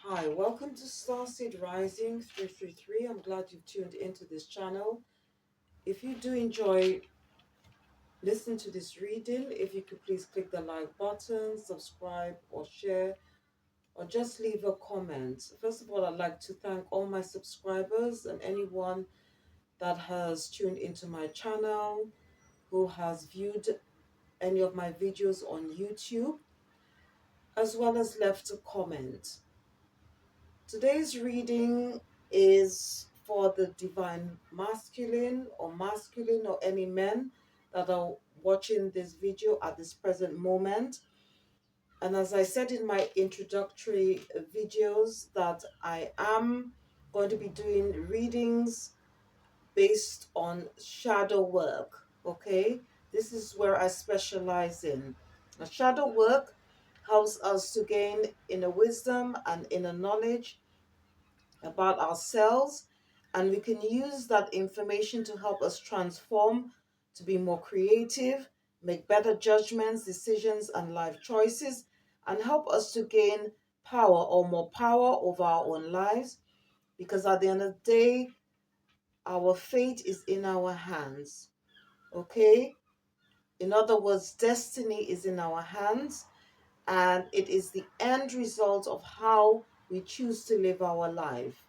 Hi, welcome to Starseed Rising 333. I'm glad you've tuned into this channel. If you do enjoy listening to this reading, if you could please click the like button, subscribe or share, or just leave a comment. First of all, I'd like to thank all my subscribers and anyone that has tuned into my channel, who has viewed any of my videos on YouTube, as well as left a comment. Today's reading is for the divine masculine or any men that are watching this video at this present moment. And as I said in my introductory videos, that I am going to be doing readings based on shadow work. Okay, this is where I specialize in. Now, shadow work helps us to gain inner wisdom and inner knowledge about ourselves, and we can use that information to help us transform, to be more creative, make better judgments, decisions, and life choices, and help us to gain power or more power over our own lives. Because at the end of the day, our fate is in our hands. Okay? In other words, destiny is in our hands, and it is the end result of how we choose to live our life.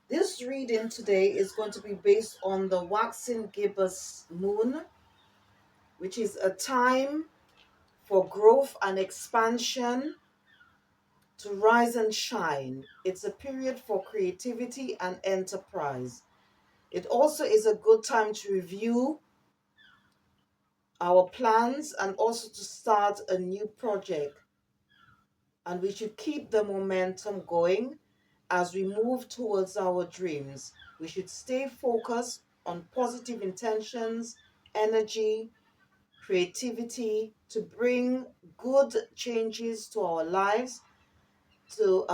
This reading today is going to be based on the Waxing Gibbous Moon, which is a time for growth and expansion, to rise and shine. It's a period for creativity and enterprise. It also is a good time to review our plans and also to start a new project. And we should keep the momentum going as we move towards our dreams. We should stay focused on positive intentions, energy, creativity to bring good changes to our lives, to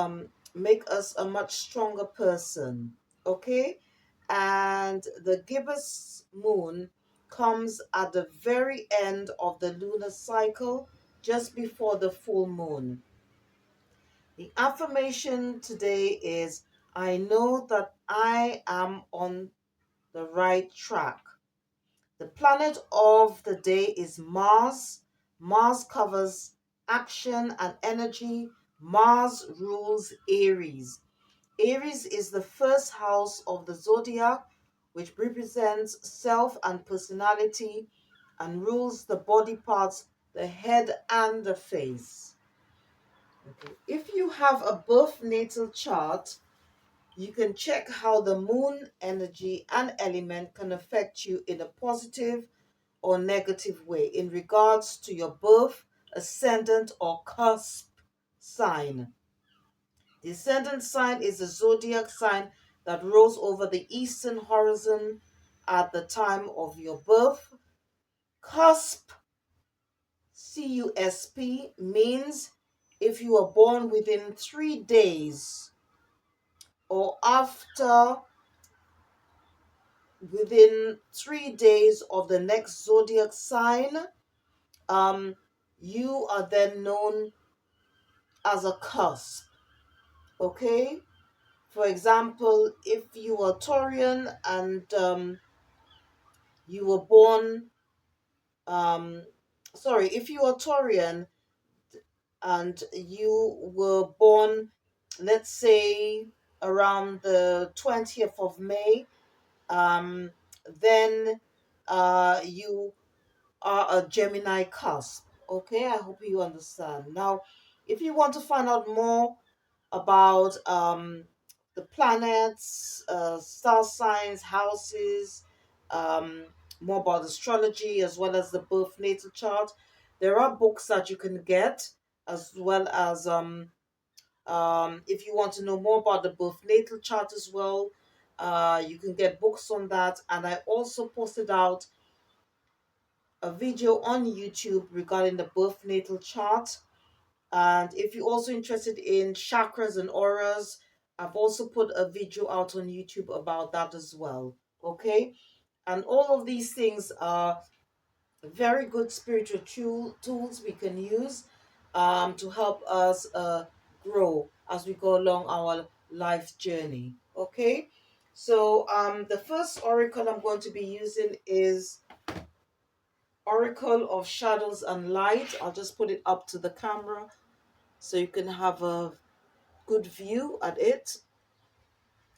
make us a much stronger person. Okay? And the gibbous moon comes at the very end of the lunar cycle, just before the full moon. The affirmation today is, I know that I am on the right track. The planet of the day is Mars. Mars covers action and energy. Mars rules Aries. Aries is the first house of the zodiac, which represents self and personality and rules the body parts, the head and the face. Okay. If you have a birth natal chart, you can check how the moon energy and element can affect you in a positive or negative way in regards to your birth, ascendant, or cusp sign. The ascendant sign is a zodiac sign that rose over the eastern horizon at the time of your birth. Cusp, CUSP, means if you are born within 3 days or after, within 3 days of the next zodiac sign, um, you are then known as a cusp. Okay? For example, if you are Taurian and you were born, um, if you are Taurian and you were born, let's say, around the 20th of May, um, then you are a Gemini cusp. Okay, I hope you understand. Now, if you want to find out more about the planets, star signs, houses, um, more about astrology, as well as the birth natal chart, there are books that you can get, as well as if you want to know more about the birth natal chart as well, you can get books on that. And I also posted out a video on YouTube regarding the birth natal chart. And if you're also interested in chakras and auras, I've also put a video out on YouTube about that as well. Okay? And all of these things are very good spiritual tools we can use to help us grow. as we go along our life journey. Okay, so the first oracle I'm going to be using is Oracle of Shadows and Light. I'll just put it up to the camera so you can have a good view at it.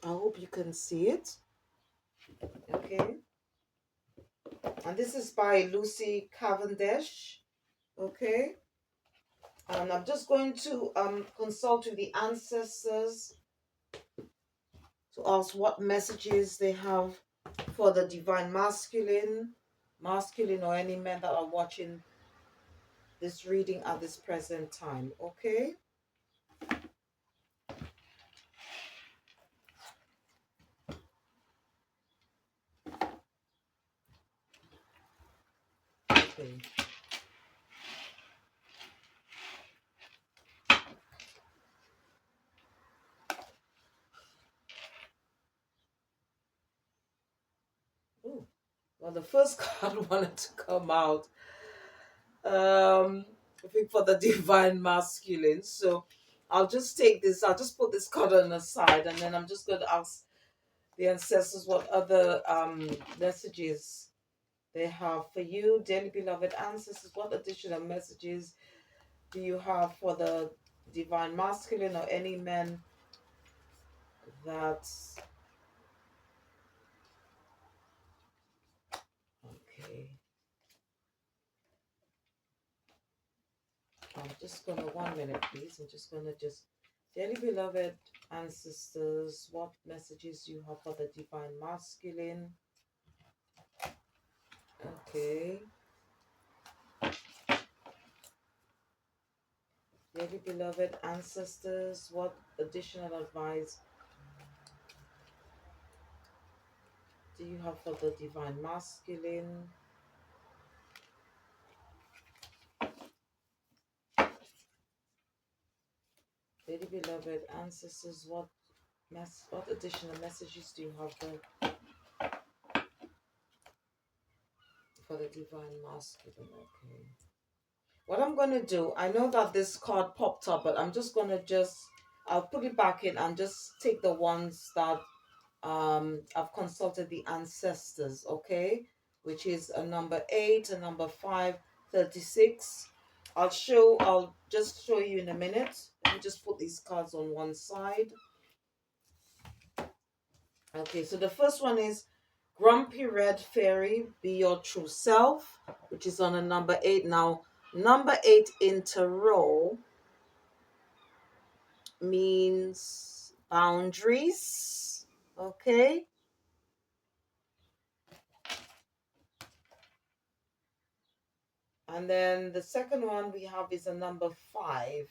I hope you can see it. Okay, and this is by Lucy Cavendish. Okay, and I'm just going to consult with the ancestors to ask what messages they have for the divine masculine or any men that are watching this reading at this present time. Okay. Okay. Ooh. Well, the first card wanted to come out. I think for the divine masculine. So I'll just take this. I'll just put this card on the side, and then I'm just going to ask the ancestors what other messages they have for you, dearly beloved ancestors. What additional messages do you have for the divine masculine or any men that's okay? I'm just gonna 1 minute, please. I'm just gonna dearly beloved ancestors, what messages you have for the divine masculine? Okay. Dearly beloved ancestors, what additional advice do you have for the divine masculine? Dearly beloved ancestors, what additional messages do you have for the divine masculine? Okay. What I'm going to do, I know that this card popped up, but I'm just going to I'll put it back in and just take the ones that I've consulted the ancestors, okay? Which is a number 8, a number 5, 36. I'll just show you in a minute. Let me just put these cards on one side. Okay, so the first one is Grumpy Red Fairy, Be Your True Self, which is on a number 8. Now, number 8 in tarot means boundaries, okay? And then the second one we have is a number 5.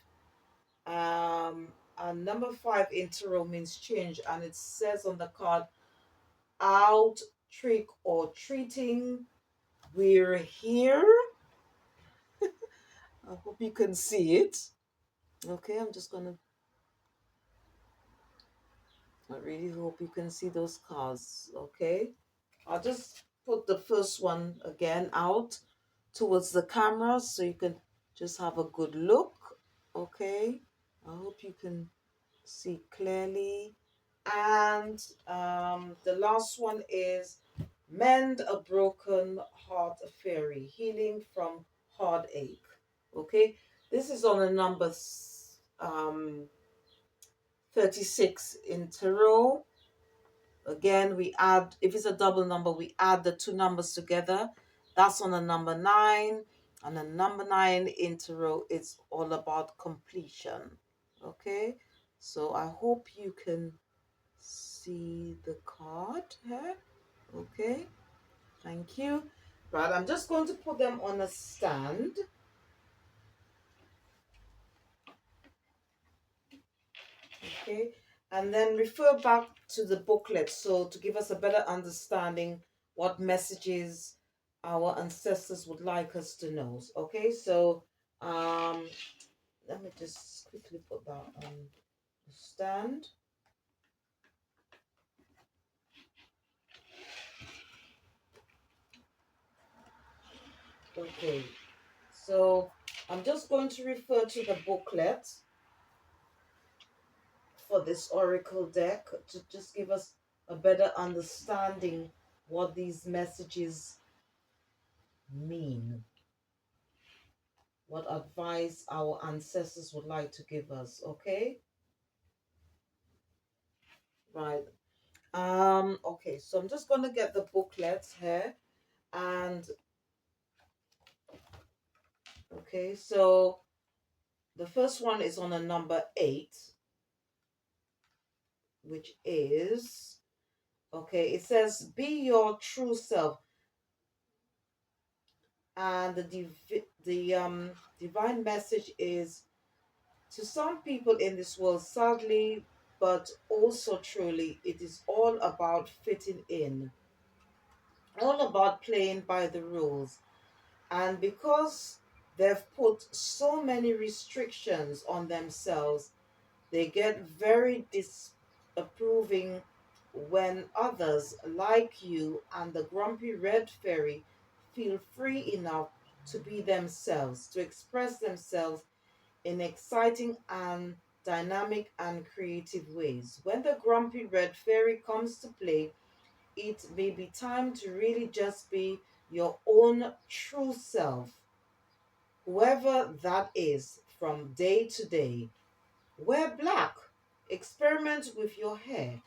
And number 5 in tarot means change, and it says on the card, out, trick, or treating. We're here. I hope you can see it. Okay, I really hope you can see those cards. Okay, I'll just put the first one again out towards the camera so you can just have a good look. Okay, I hope you can see clearly. And the last one is Mend a Broken Heart Fairy, Healing from Heartache. Okay, this is on a number 36 in tarot. Again, we add, if it's a double number, we add the two numbers together. That's on a number 9. And a number 9 in tarot is all about completion. Okay, so I hope you can see the card here. Okay, thank you. Right, I'm just going to put them on a stand. Okay, and then refer back to the booklet so to give us a better understanding what messages our ancestors would like us to know. Okay, so let me just quickly put that on the stand. Okay, so I'm just going to refer to the booklet for this oracle deck to just give us a better understanding what these messages mean, what advice our ancestors would like to give us. Okay, right. Okay, so I'm just gonna get the booklets here, and okay, so the first one is on a number 8, which is okay. It says, "Be your true self," and the divine message is, to some people in this world, sadly, but also truly, it is all about fitting in, all about playing by the rules. And because they've put so many restrictions on themselves, they get very disapproving when others, like you and the grumpy red fairy, feel free enough to be themselves, to express themselves in exciting and dynamic and creative ways. When the grumpy red fairy comes to play, it may be time to really just be your own true self, whoever that is, from day to day. Wear black, experiment with your hair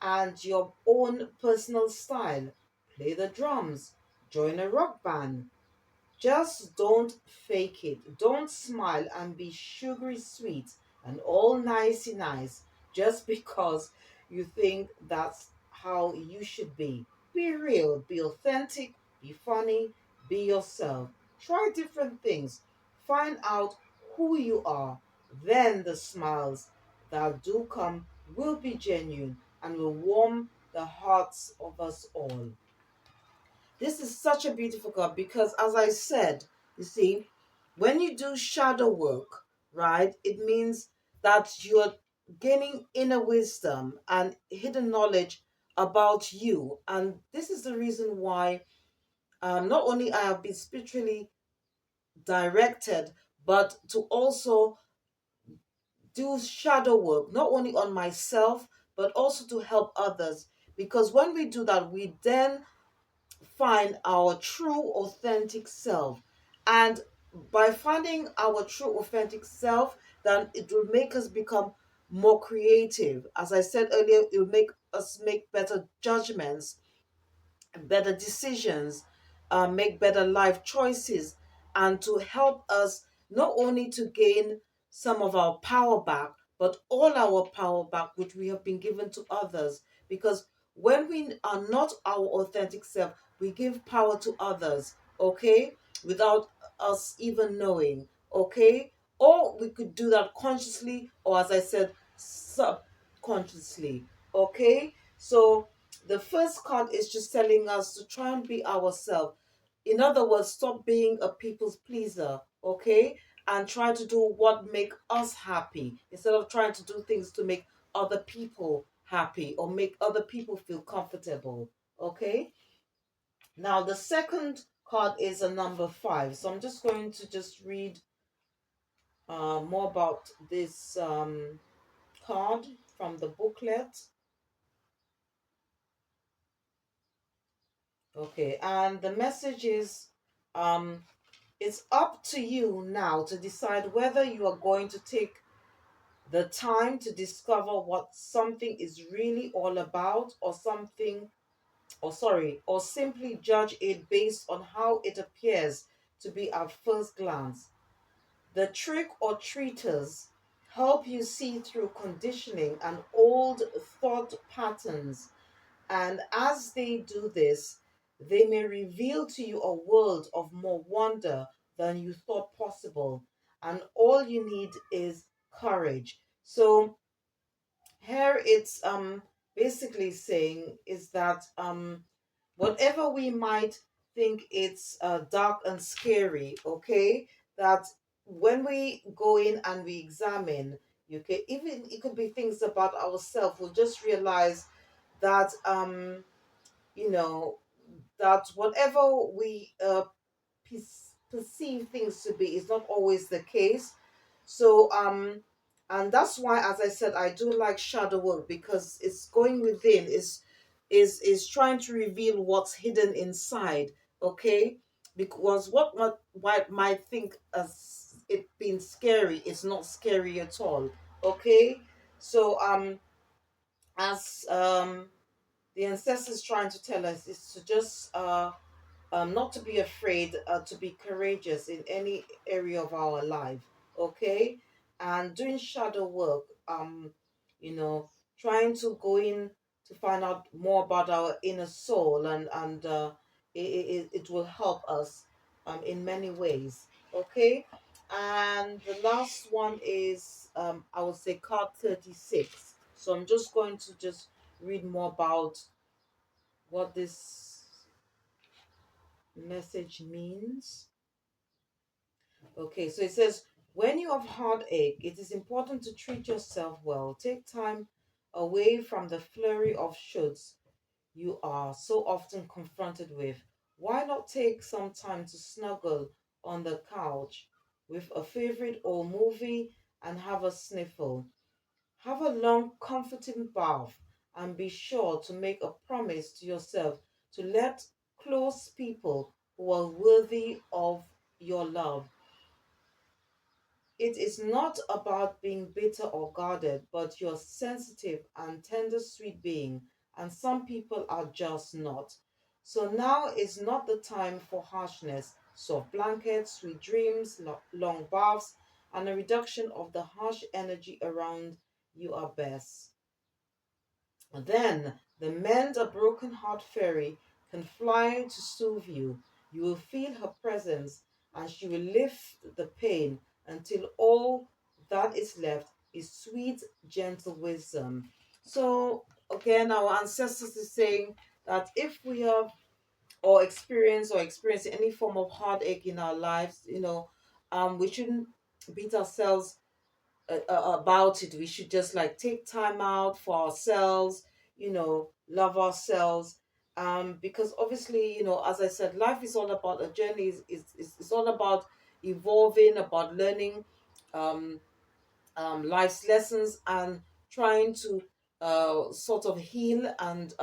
and your own personal style. Play the drums, join a rock band. Just don't fake it. Don't smile and be sugary sweet and all nicey nice just because you think that's how you should be. Be real, be authentic, be funny, be yourself. Try different things. Find out who you are. Then the smiles that do come will be genuine and will warm the hearts of us all. This is such a beautiful card because, as I said, you see, when you do shadow work, right, it means that you're gaining inner wisdom and hidden knowledge about you. And this is the reason why not only I have been spiritually directed, but to also do shadow work, not only on myself, but also to help others. Because when we do that, we then find our true authentic self, and by finding our true authentic self, then it will make us become more creative. As I said earlier, it will make us make better judgments, better decisions, make better life choices, and to help us not only to gain some of our power back, but all our power back, which we have been given to others. Because when we are not our authentic self, we give power to others, okay, without us even knowing, okay? Or we could do that consciously, or as I said, subconsciously, okay? So, the first card is just telling us to try and be ourselves. In other words, stop being a people's pleaser, okay? And try to do what make us happy instead of trying to do things to make other people happy or make other people feel comfortable, okay? Now, the second card is a number 5. So I'm just going to just read more about this card from the booklet. Okay, and the message is um, it's up to you now to decide whether you are going to take the time to discover what something is really all about, or or simply judge it based on how it appears to be at first glance. The trick or treaters help you see through conditioning and old thought patterns, and as they do this, they may reveal to you a world of more wonder than you thought possible. And all you need is courage. So here it's basically saying is that whatever we might think it's dark and scary, okay, that when we go in and we examine, okay, even it could be things about ourselves, we'll just realize that you know that whatever we perceive things to be is not always the case. So And that's why, as I said, I do like shadow work, because it's going within, is trying to reveal what's hidden inside. Okay, because what might think as it being scary is not scary at all. Okay, so as the ancestors trying to tell us is to just not to be afraid, to be courageous in any area of our life. Okay, and doing shadow work, you know, trying to go in to find out more about our inner soul, and it will help us in many ways. Okay, and the last one is I would say card 36. So I'm just going to just read more about what this message means. Okay, so it says, when you have heartache, it is important to treat yourself well. Take time away from the flurry of shoulds you are so often confronted with. Why not take some time to snuggle on the couch with a favorite old movie and have a sniffle? Have a long, comforting bath, and be sure to make a promise to yourself to let close people who are worthy of your love. It is not about being bitter or guarded, but you're sensitive and tender, sweet being, and some people are just not. So now is not the time for harshness. Soft blankets, sweet dreams, long baths, and a reduction of the harsh energy around you are best. Then the mend a broken heart fairy can fly to soothe you. You will feel her presence, and she will lift the pain until all that is left is sweet, gentle wisdom. So again, our ancestors is saying that if we have or experience any form of heartache in our lives, we shouldn't beat ourselves about it. We should just like take time out for ourselves, love ourselves. Because obviously, as I said, life is all about a journey, is all about evolving, about learning um, life's lessons, and trying to sort of heal, and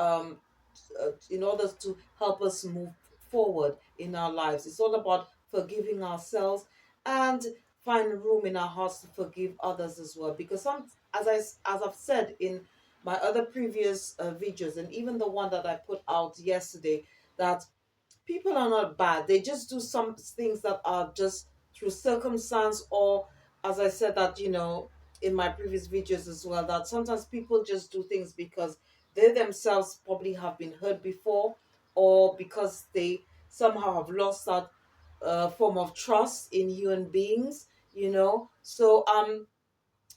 in order to help us move forward in our lives. It's all about forgiving ourselves and find room in our hearts to forgive others as well. Because as I've said in my other previous videos, and even the one that I put out yesterday, that people are not bad. They just do some things that are just through circumstance, or as I said that, in my previous videos as well, that sometimes people just do things because they themselves probably have been hurt before, or because they somehow have lost that form of trust in human beings, So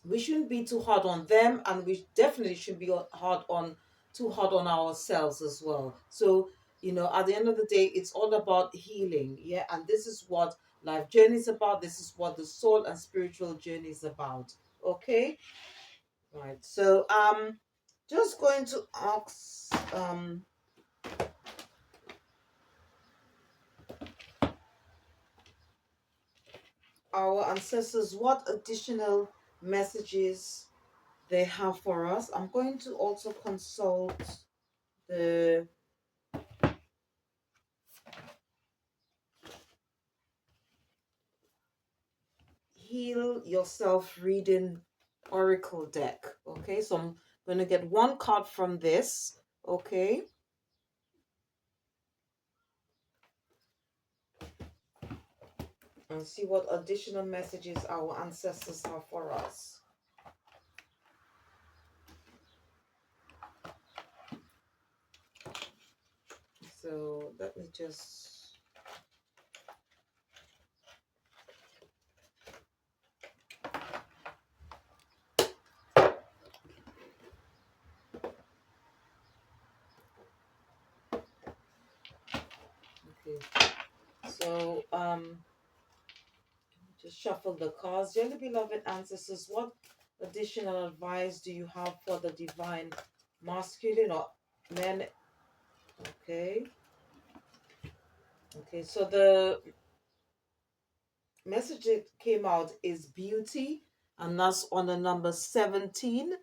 we shouldn't be too hard on them, and we definitely should be too hard on ourselves as well. So at the end of the day, it's all about healing, yeah. And this is what life journey is about. This is what the soul and spiritual journey is about. Okay, right. So just going to ask our ancestors what additional messages they have for us. I'm going to also consult the Heal Yourself Reading Oracle deck. Okay, so I'm going to get one card from this. Okay, and see what additional messages our ancestors have for us. So let me just. Okay, so just shuffle the cards. Dearly beloved ancestors, what additional advice do you have for the divine masculine or men? Okay. Okay, so the message that came out is beauty, and that's on the number 17.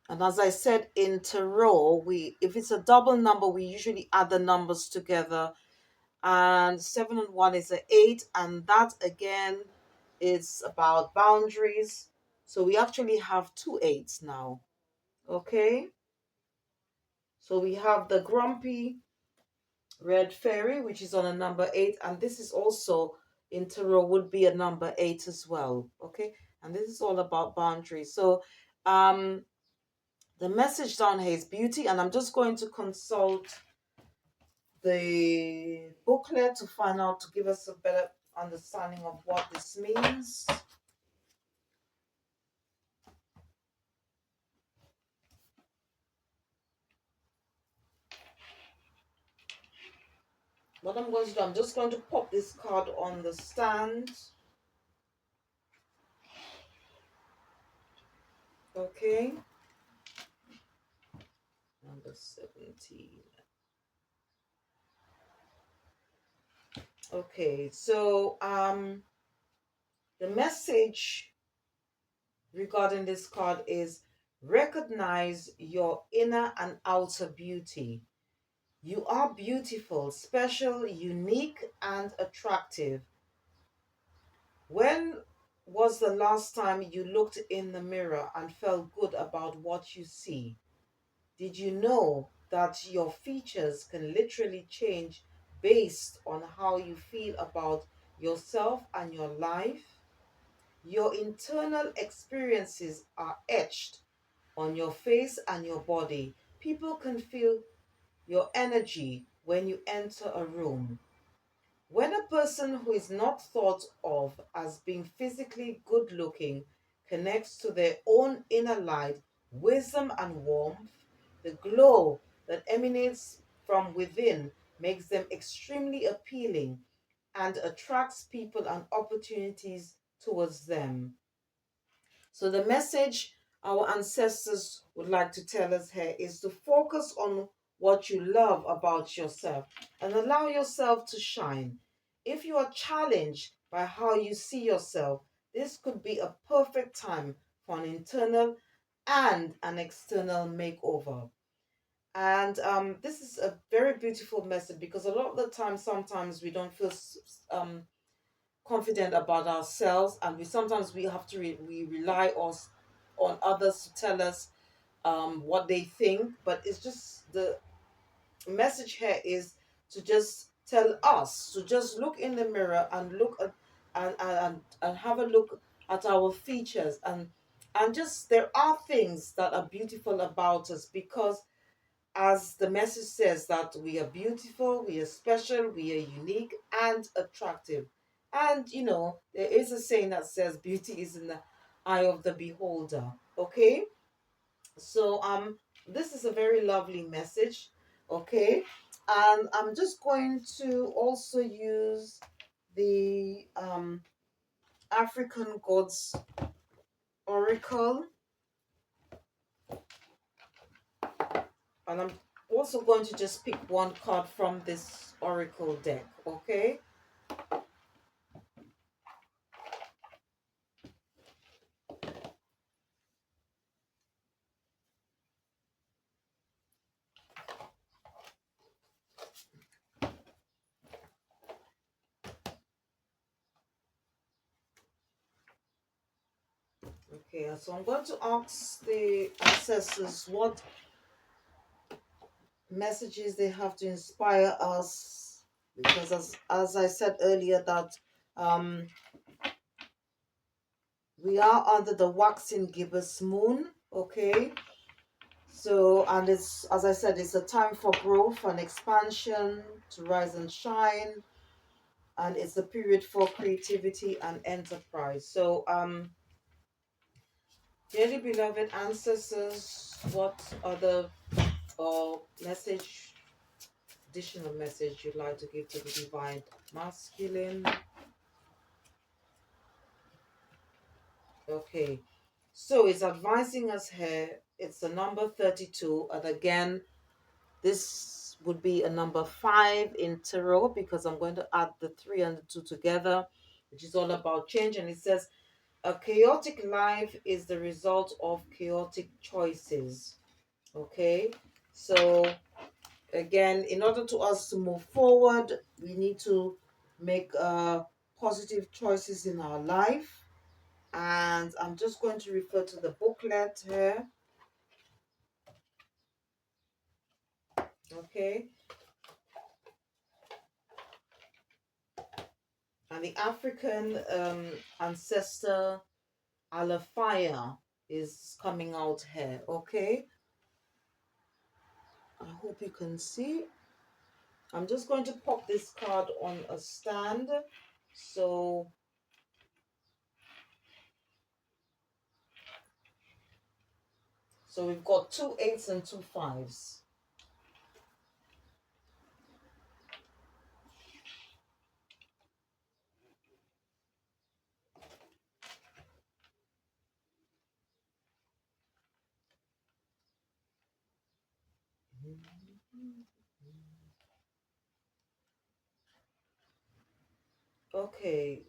And as I said in tarot, we if it's a double number, we usually add the numbers together. And 7 and 1 is an 8, and that again is about boundaries. So we actually have two eights now. Okay. So we have the grumpy red fairy, which is on a number 8, and this is also in tarot would be a number 8 as well. Okay. And this is all about boundaries. So um the message down here is beauty, and I'm just going to consult the booklet to find out, to give us a better understanding of what this means. What I'm going to do, I'm just going to pop this card on the stand. Okay. Number 17. Okay, so the message regarding this card is recognize your inner and outer beauty. You are beautiful, special, unique, and attractive. When was the last time you looked in the mirror and felt good about what you see? Did you know that your features can literally change based on how you feel about yourself and your life? Your internal experiences are etched on your face and your body. People can feel your energy when you enter a room. When a person who is not thought of as being physically good looking connects to their own inner light, wisdom, and warmth, the glow that emanates from within makes them extremely appealing and attracts people and opportunities towards them. So, the message our ancestors would like to tell us here is to focus on what you love about yourself and allow yourself to shine. If you are challenged by how you see yourself, this could be a perfect time for an internal and an external makeover. And this is a very beautiful message, because a lot of the time, sometimes we don't feel confident about ourselves, and we have to we rely on others to tell us what they think. But it's just the message here is to just tell us to just look in the mirror and look at and have a look at our features, and just there are things that are beautiful about us, because as the message says, that we are beautiful, we are special, we are unique and attractive. And there is a saying that says beauty is in the eye of the beholder. Okay? So this is a very lovely message. Okay? And I'm just going to also use the African Gods Oracle, and I'm also going to just pick one card from this Oracle deck. Okay? Okay, so I'm going to ask the ancestors what messages they have to inspire us, because as I said earlier, that um we are under the Waxing Gibbous Moon. Okay, so, and it's, as I said, it's a time for growth and expansion, to rise and shine, and it's a period for creativity and enterprise. So dearly beloved ancestors, what other message, additional message you'd like to give to the divine masculine? Okay, so it's advising us here. It's the number 32, and again, this would be a number 5 in tarot, because I'm going to add the 3 and the 2 together, which is all about change. And it says, A chaotic life is the result of chaotic choices. Okay, so again, in order to us to move forward, we need to make positive choices in our life. And I'm just going to refer to the booklet here. Okay, and the African ancestor Alafaya is coming out here. Okay, I hope you can see. I'm just going to pop this card on a stand. So, so we've got two eights and two fives. Okay,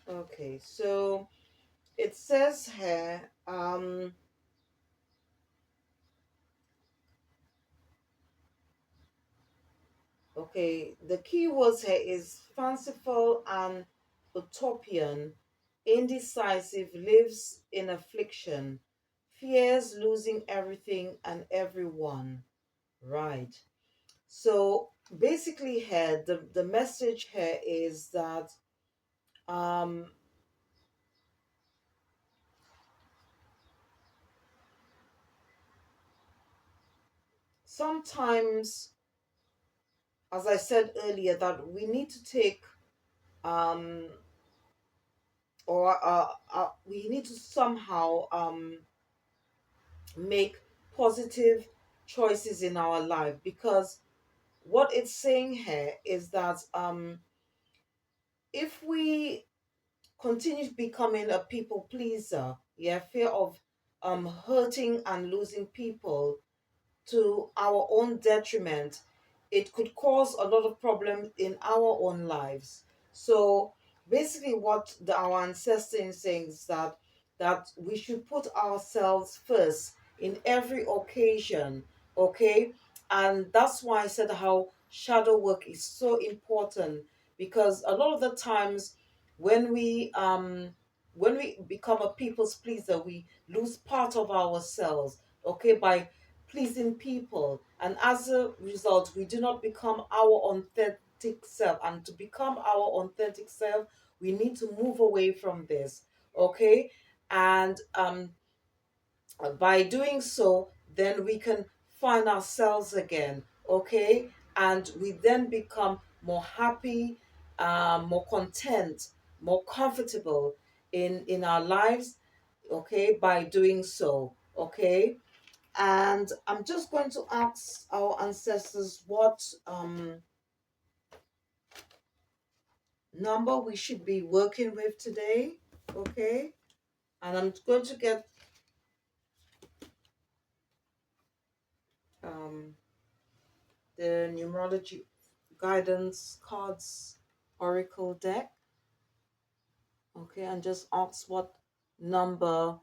okay. So it says here, okay, the key words here is fanciful and utopian, indecisive, lives in affliction, fears losing everything and everyone. Right. So basically here, the message here is that um sometimes, as I said earlier, that we need to take um we need to somehow make positive choices in our life, because what it's saying here is that if we continue becoming a people pleaser, yeah, fear of hurting and losing people to our own detriment, it could cause a lot of problems in our own lives. So basically, what our ancestor is saying is that we should put ourselves first in every occasion, okay? And that's why I said how shadow work is so important, because a lot of the times when we become a people's pleaser, we lose part of ourselves, okay, by pleasing people, and as a result we do not become our authentic self. And to become our authentic self, we need to move away from this, okay? And by doing so, then we can find ourselves again, okay? And we then become more happy, more content, more comfortable in our lives, okay, by doing so, okay? And I'm just going to ask our ancestors what number we should be working with today. Okay. And I'm going to get um, the numerology guidance cards oracle deck. Okay. And just ask what number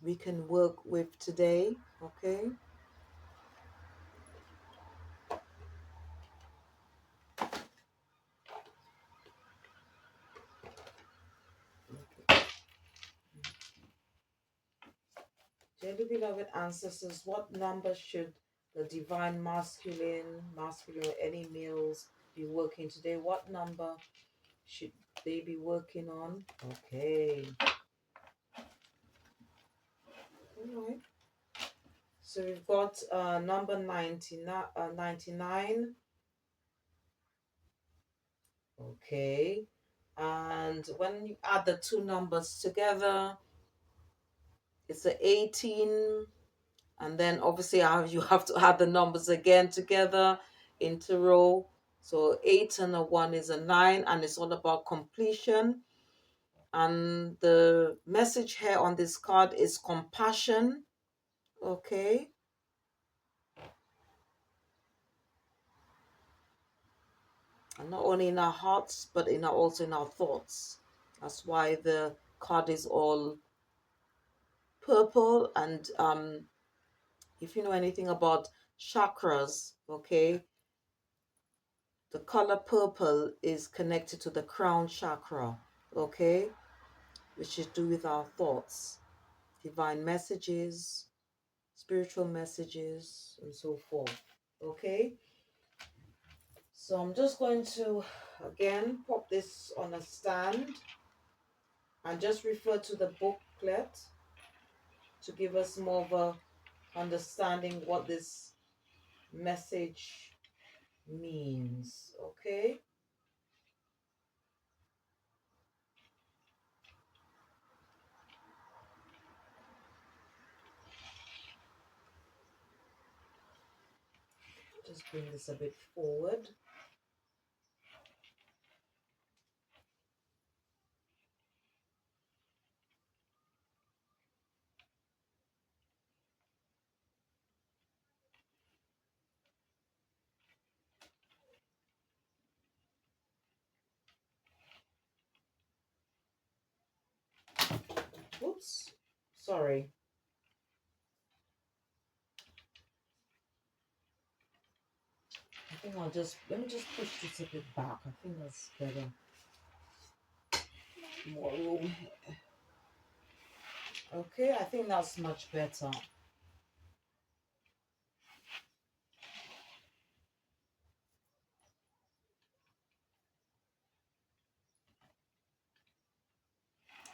we can work with today. Okay. Dearly beloved ancestors, what number should the divine masculine, or any males be working today? What number should they be working on? Okay. All right. So we've got number 99, 99. Okay. And when you add the two numbers together, it's a 18. And then obviously you have to add the numbers again together into row. So 8 and a 1 is a 9, and it's all about completion. And the message here on this card is compassion. Okay. And not only in our hearts, but also in our thoughts. That's why the card is all purple. And if you know anything about chakras, okay, the color purple is connected to the crown chakra, okay, which is to do with our thoughts, divine messages, spiritual messages, and so forth. Okay, so I'm just going to again pop this on a stand and just refer to the booklet to give us more of a understanding what this message means. Okay, just bring this a bit forward. Oops, sorry. I think let me just push this a bit back. I think that's better. More room. Okay, I think that's much better.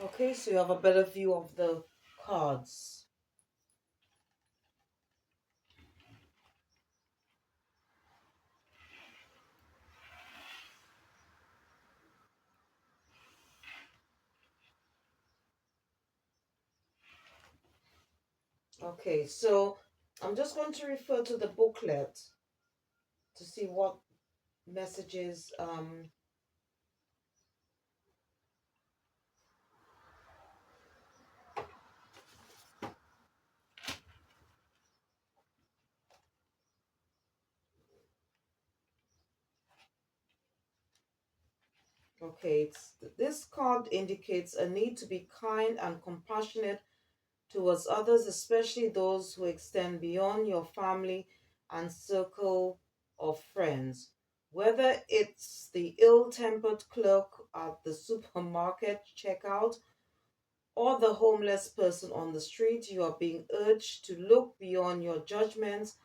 Okay, so you have a better view of the cards. Okay, so I'm just going to refer to the booklet to see what messages. Okay, this card indicates a need to be kind and compassionate towards others, especially those who extend beyond your family and circle of friends. Whether it's the ill tempered clerk at the supermarket checkout or the homeless person on the street, you are being urged to look beyond your judgments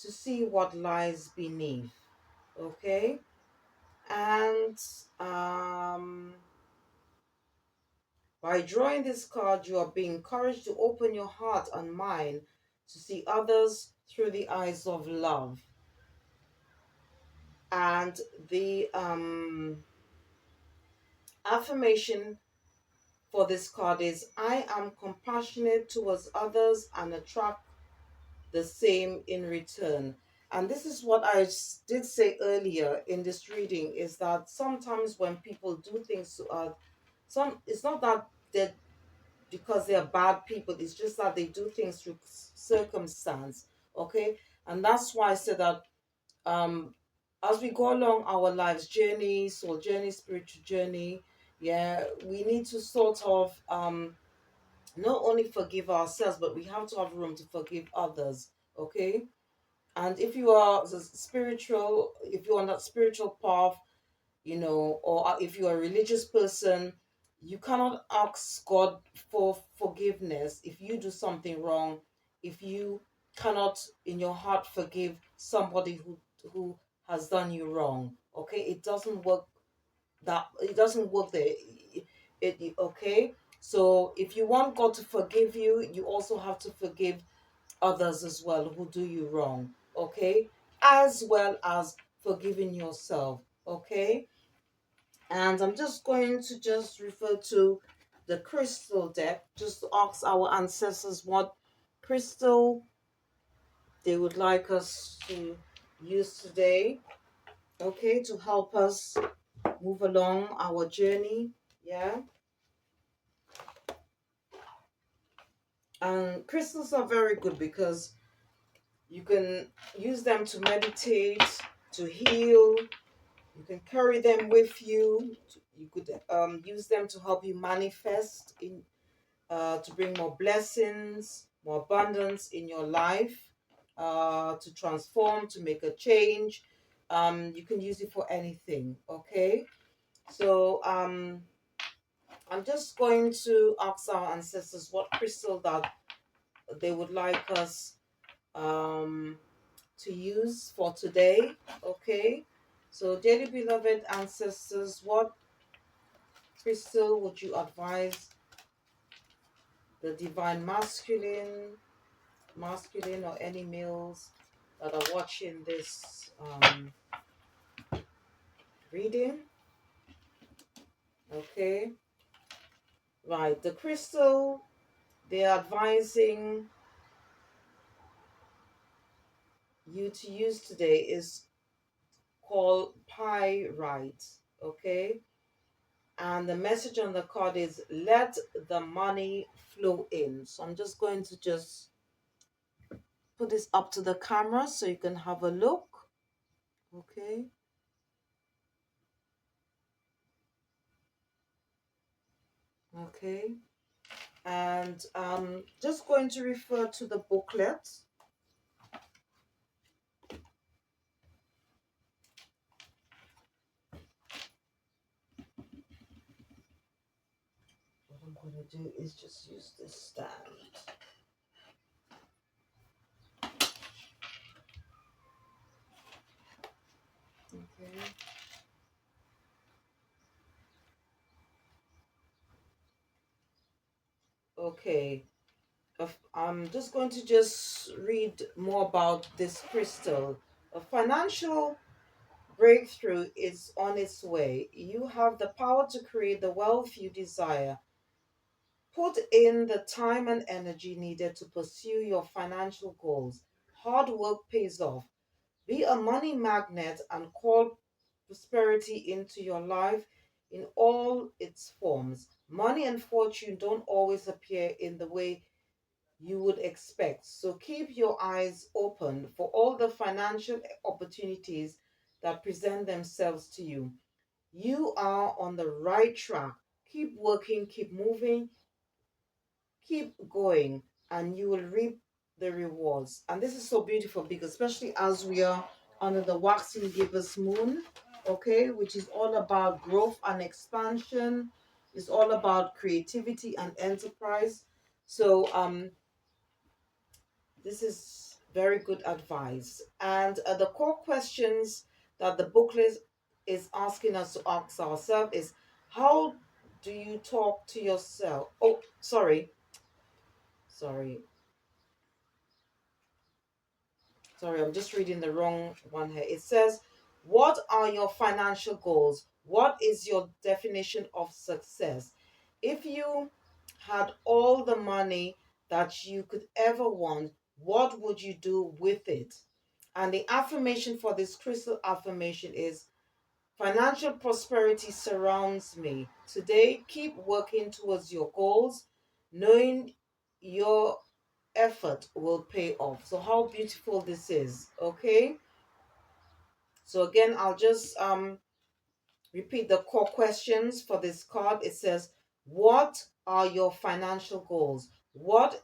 to see what lies beneath. Okay? And by drawing this card, you are being encouraged to open your heart and mind to see others through the eyes of love. And the affirmation for this card is I am compassionate towards others and attract the same in return. And this is what did say earlier in this reading is that sometimes when people do things to us, it's not that they're because they are bad people. It's just that they do things through circumstance. Okay, and that's why I said that um, as we go along our lives journey, soul journey, spiritual journey, yeah, we need to sort of not only forgive ourselves, but we have to have room to forgive others. Okay, and if you are spiritual, if you're on that spiritual path, or if you're a religious person, you cannot ask God for forgiveness if you do something wrong, if you cannot in your heart forgive somebody who has done you wrong. Okay, it doesn't work there. Okay, so if you want God to forgive you, you also have to forgive others as well who do you wrong. Okay, as well as forgiving yourself. Okay, and I'm just going to just refer to the crystal deck just to ask our ancestors what crystal they would like us to use today, okay, to help us move along our journey. Yeah. And crystals are very good because you can use them to meditate, to heal. You can carry them with you. You could use them to help you manifest to bring more blessings, more abundance in your life, to transform, to make a change. You can use it for anything. Okay, so I'm just going to ask our ancestors what crystal that they would like us um, to use for today. Okay, so dearly beloved ancestors, what crystal would you advise the divine masculine or any males that are watching this reading? Okay, right. The crystal they're advising you to use today is called pyrite. Okay, and the message on the card is let the money flow in. So I'm just going to just put this up to the camera so you can have a look. Okay, okay, and just going to refer to the booklet. What I'm going to do is just use this stand. Okay. Okay. I'm just going to just read more about this crystal. A financial breakthrough is on its way. You have the power to create the wealth you desire. Put in the time and energy needed to pursue your financial goals. Hard work pays off. Be a money magnet and call prosperity into your life in all its forms. Money and fortune don't always appear in the way you would expect. So keep your eyes open for all the financial opportunities that present themselves to you. You are on the right track. Keep working, keep moving, keep going, and you will reap the rewards. And this is so beautiful because, especially as we are under the Waxing Gibbous Moon, okay, which is all about growth and expansion, it's all about creativity and enterprise. So, this is very good advice. And the core questions that the booklet is asking us to ask ourselves is how do you talk to yourself? Oh, sorry. Sorry, I'm just reading the wrong one here. It says, what are your financial goals? What is your definition of success? If you had all the money that you could ever want, what would you do with it? And the affirmation for this crystal affirmation is financial prosperity surrounds me. Today, keep working towards your goals, knowing your effort will pay off. So how beautiful this is. Okay, so again I'll just repeat the core questions for this card. It says, what are your financial goals? What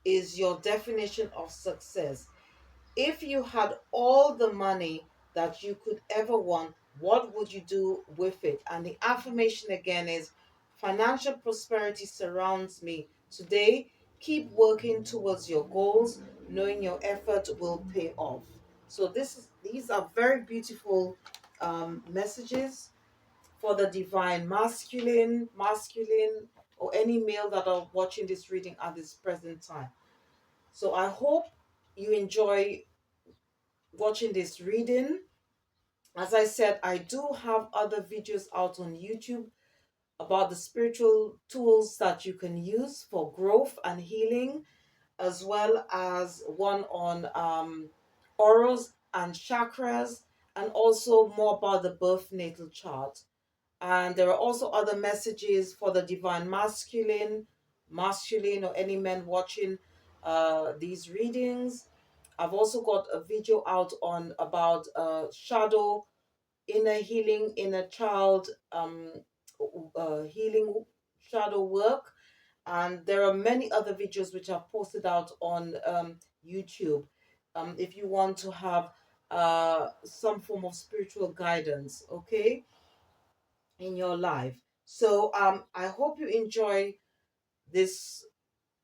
is your definition of success? If you had all the money that you could ever want, what would you do with it? And the affirmation again is financial prosperity surrounds me. Today, keep working towards your goals, knowing your effort will pay off. So these are very beautiful messages for the divine masculine, or any male that are watching this reading at this present time. So I hope you enjoy watching this reading. As I said, I do have other videos out on YouTube about the spiritual tools that you can use for growth and healing, as well as one on auras and chakras, and also more about the birth natal chart. And there are also other messages for the divine masculine, masculine or any men watching these readings. I've also got a video out on about shadow, inner healing, inner child, healing shadow work, and there are many other videos which I've posted out on YouTube. If you want to have some form of spiritual guidance, okay, in your life. So I hope you enjoy this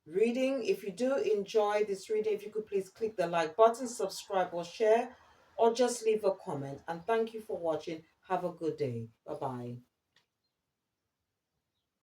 reading. If you do enjoy this reading, if you could please click the like button, subscribe or share, or just leave a comment. And thank you for watching. Have a good day. Bye bye.